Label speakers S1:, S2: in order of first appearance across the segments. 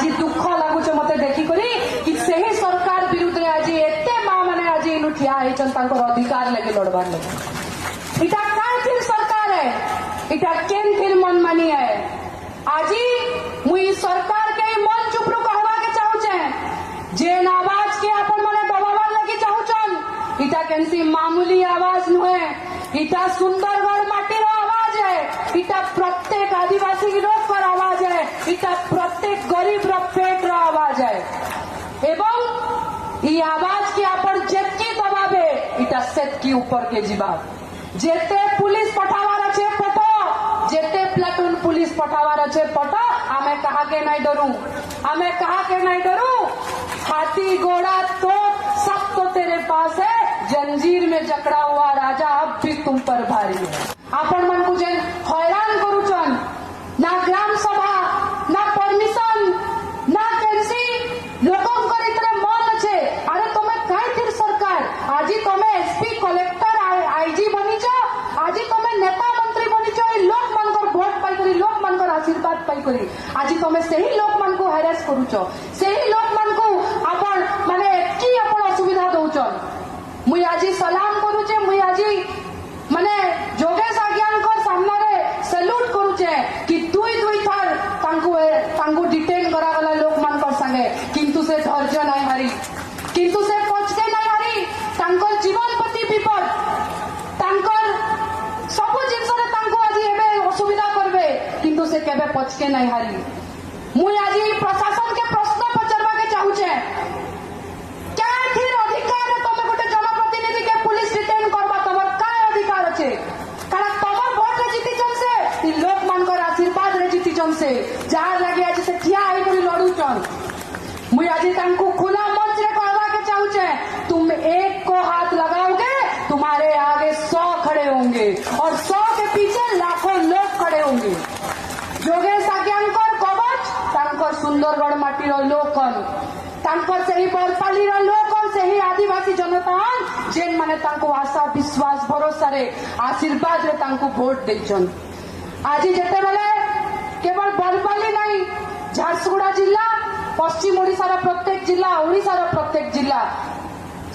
S1: आज दुख लगुच मत देखिकी कि सही सरकार विरुद्ध में आज एत माँ मैंने आज इन ठिया अधिकार लगे लड़बार लगे इटा क्या सरकार है इटा केन फिर मनमानी है आज मुई सरकार के मन चुपरू कहवा के चाहूचे जेन आवाज के अपन मने दबावार लगी चाहूचन इटा केनसी मामूली आवाज नुहे इटा सुंदरगढ़ माटीर आवाज है इटा प्रत्येक आदिवासी लोग पर आवाज है इटा प्रत्येक गरीब पेट आवाज है एवं ये आवाज के अपन जेतकी दबावे इटा सेतकी ऊपर के जीवा जेते पुलिस पठावार अच्छे पठो जेते प्लाटून पुलिस पठावार अच्छे पठो हमें कहा के नहीं डरू हमें कहा के नहीं डरू हाथी घोड़ा तो सब तो तेरे पास है जंजीर में जकड़ा हुआ राजा अब भी तुम पर भारी है आपण मन को जेन हैरान करूचन ना ग्राम सभा ना परमिशन ना केंसी लोगों को इतने मन अच्छे अरे तुम्हें कहीं फिर सरकार आज तुम्हें एसपी कलेक्टर आईजी बनी आज तुम्हें नेता मंत्री बनी लोक मान भोट पाई लोक मान आशीर्वाद पाई आज तुम्हें से ही लोक मान को हेरास करूच से ही लोक मान को आपण माने एतकी आपण असुविधा दौचन मुई आज सलाम करूचे मुई आज माने जोगेश आज्ञानकर सामने सैल्यूट करूचे कि दुई दुई थर तांकु डिटेन करागला लोक मान संगे किंतु से धैर्य नहीं हारी किंतु से पचके नहीं हारी तांकर जीवन प्रति विपद तांकर सब जिनसरे तांको आज एबे असुविधा करबे किंतु से केबे पचके नहीं हारी मुई आज प्रशासन के प्रश्न पचरवा के चाहूचे क्या फिर अधिकार है तमे गोटे जनप्रतिनिधि के पुलिस डिटेन करबा तमर का अधिकार अछि कारण तमर वोट रे जीतिचन से इ लोक मानकर आशीर्वाद रे जीतिचन से जहां लगे आज से ठिया आई करी लडुचन मुई आज तांको खुला मंच रे कहवा के चाहूचे तुम एक को हाथ लगाओगे तुम्हारे आगे 100 खड़े होंगे और 100 के पीछे लाखों लोग खड़े होंगे योगेश आज्ञानकर कवच तांकर सुंदरगढ़ माटीर लोकन तांकर से ही बरपाली लोकन से ही आदिवासी जनता जेन माने तांको आशा विश्वास भरोसा रे आशीर्वाद रे तांको वोट देचन आज जेते बेले केवल बरपाली नहीं झारसुगुड़ा जिला पश्चिम ओडिशार प्रत्येक जिला ओडिशार प्रत्येक जिला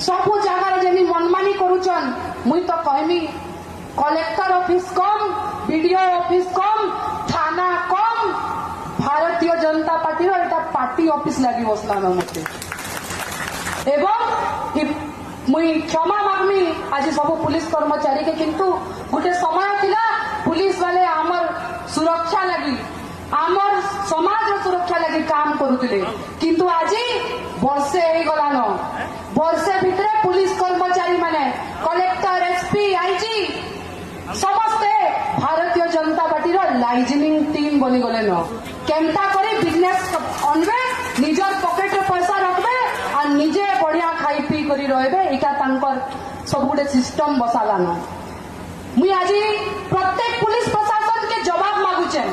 S1: सबू जगार जेनी मनमानी करूचन मुई तो कहमी कलेक्टर ऑफिस कम बीडीओ ऑफिस कम थाना कम भारतीय जनता पार्टी एटा पार्टी ऑफिस लगी बसलान मते एवं मुई क्षमा मागमी आज सब पुलिस कर्मचारी के किंतु गोटे समय थिला पुलिस वाले आमर सुरक्षा लगी आमर समाज सुरक्षा लगी काम करुले किंतु आज वर्षे गलान वर्षे भितर पुलिस कर्मचारी माने कलेक्टर एसपी आईजी समस्ते Bharatiya Janata party liaisoning team बनी गले न केमता करे बिजनेस अनबे निजर पॉकेट रे पैसा रखबे और निजे बढ़िया खाई पी करी रहबे एटा तांकर सब गुटे सिस्टम बसालान मुई आज प्रत्येक पुलिस प्रशासन के जवाब मागुचे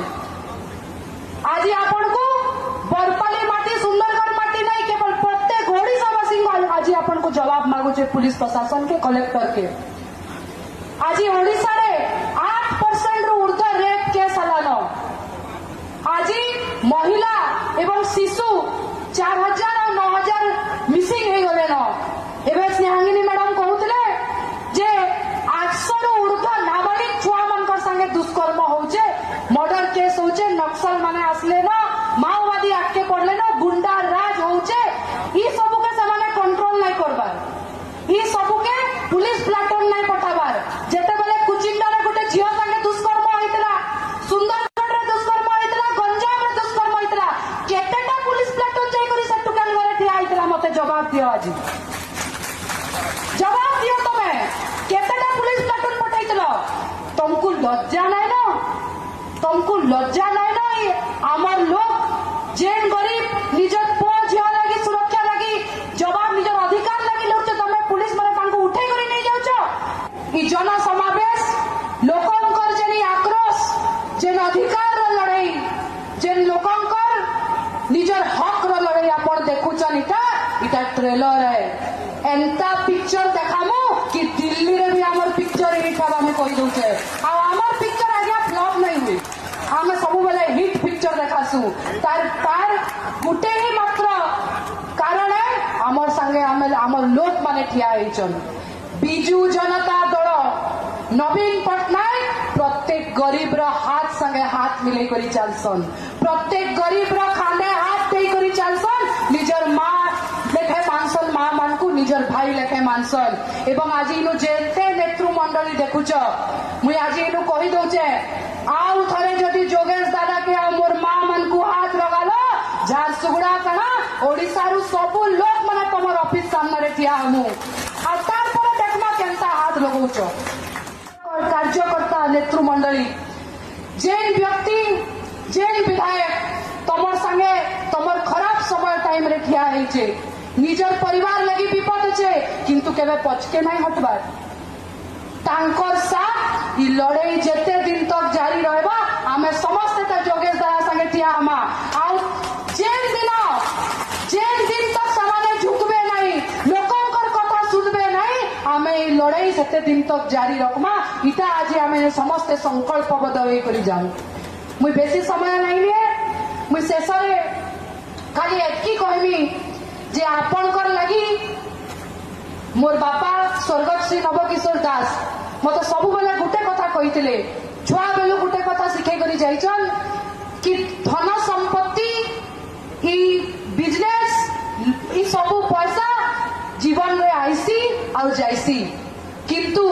S1: आज आपण को बरपाली माटी सुंदरगढ़ माटी नहीं केवल प्रत्येक ओडिशावासी आज आपण को जवाब मागुचे पुलिस प्रशासन के कलेक्टर के आज ओडिशा रे 8% रु ऊर्ध्व रेप केस हलान आज महिला एवं शिशु 4000 और 9000 मिसिंग हो गले न एबे स्नेहांगिनी मैडम कहउतले जे 800 रु ऊर्ध्व नाबालिग छुआ मनकर संगे दुष्कर्म होचे मर्डर केस होचे नक्सल माने आसले न माओवादी आके पड़ले न गुंडा राज होचे ई सबु के समाने कंट्रोल नहीं करबार ई सबु के पुलिस प्लाटून नहीं पठाबार जेते बेले कुचिंडा रे गोटे झियो संगे दुष्कर्म होइतला सुंदरगढ़ रे दुष्कर्म होइतला गंजाम रे दुष्कर्म होइतला केतेटा पुलिस प्लाटून जाई करी से टुकाल घरे ठिया होइतला मते जवाब दियो आज जवाब दियो तमे केतेटा पुलिस प्लाटून पठाइतला तुमको लज्जा नहीं ना तुमको लज्जा नहीं ना आमर लोग जेन गरीब निजर पुआ झिया लगी सुरक्षा लगी जवाब निजर अधिकार लगी लोग तमे पुलिस माने तांको उठे करी नहीं जाउछ ई जन समावेश लोकंकर जेनी आक्रोश जेन अधिकार रो लड़ाई जेन लोकंकर निजर हक रो लड़ाई आपण देखुछन इटा ट्रेलर है एंता पिक्चर देखामु कि दिल्ली रे भी हमर पिक्चर एठा हम कहि दउछे आ हमर पिक्चर आगे फ्लॉप नहीं हुई आमे सब बेले हिट पिक्चर देखासु तार गुटे आमर लोक माने ठिया होइछन। बिजू जनता दल नवीन पटनायक प्रत्येक गरीब रो हाथ संगे हाथ मिले करी चलसन, प्रत्येक गरीब रो खांदे हाथ दे करी चलसन, निजर माँ लेखे मानसन, माँ मान को निजर भाई लेखे मानसन। एवं आज इनु जेते नेतृमंडली देखुच मुई आज इनु कहि दउचे आउ थरे जदि जोगेश दादा के आ मोर माँ मन को हाथ लगालो झारसुगुड़ा कना ओडिसा रु सबु लोक माने तमर ऑफिस सामने रे ठिया हमु आ तार पर देखमा केनता हाथ लगौछ। कार्यकर्ता नेतृमंडली जेन व्यक्ति जेन विधायक तमर संगे तमर खराब समय टाइम रे ठिया हेचे, निजर परिवार लगी विपद छे किंतु केबे पछके नहीं हटबार, तांकर साथ ई लड़ाई जेते दिन तक जारी रहबा आमे समस्त त जोगेश दादा संगे ठिया हमा आउ जेन दिन तक समाने झुकबे नहीं, लोकंकर कथा सुनबे नहीं, आमे ई लड़ाई सेते दिन तक जारी रखमा इटा आज आमे समस्त संकल्पबद्ध होई करी जाऊ। मुई बेसी समय नहीं लिए मुई शेषरे खाली एतकी कहमी जे आपणकर लगी मोर बापा स्वर्गत श्री नवकिशोर दास मत सब बेले गोटे कथा कही छुआ बेलू गोटे कथा शिखे करी जाइछन कि धन संपत्ति ई बिजनेस ई सब पैसा जीवन रे आईसी और जाइसी किंतु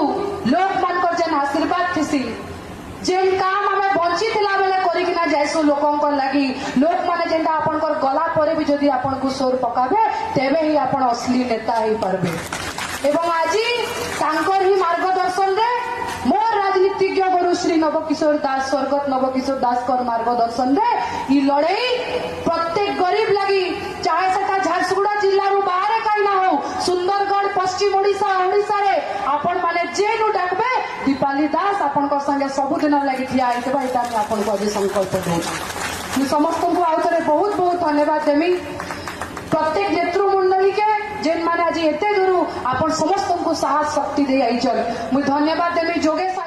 S1: लोक मानकर जेन आशीर्वाद थिसी जेन काम आमे बंची थिला बेले करी किना जाइसु लोकंकर लगी लोक माने जेंटा आपनकर गला परे भी जदी आपन को सोर पकाबे तेबे ही आपन असली नेता ही परबे। एवं आज तांकर ही मार्गदर्शन रे मोर राजनीतिज्ञ गुरु श्री नवकिशोर दास स्वर्गत नवकिशोर दास कर मार्गदर्शन रे ई लड़ाई प्रत्येक गरीब लगी चाहे सेटा झारसुगुड़ा जिल्ला रु बाहर कहीं ना हो सुंदरगढ़ पश्चिम ओडिशा ओडिशा रे आपण माने जेनु डाकबे दीपाली दास आपण को संगे सब दिन लगी ठिया आइते भाई ता आपण को आज संकल्प दउछ। मु समस्त को आउतरे बहुत बहुत धन्यवाद देमी प्रत्येक नेतृमंडली के जेन माने आज एते दूर आपण समस्त को साहस शक्ति दे आइछन मु धन्यवाद देमी जोगेश।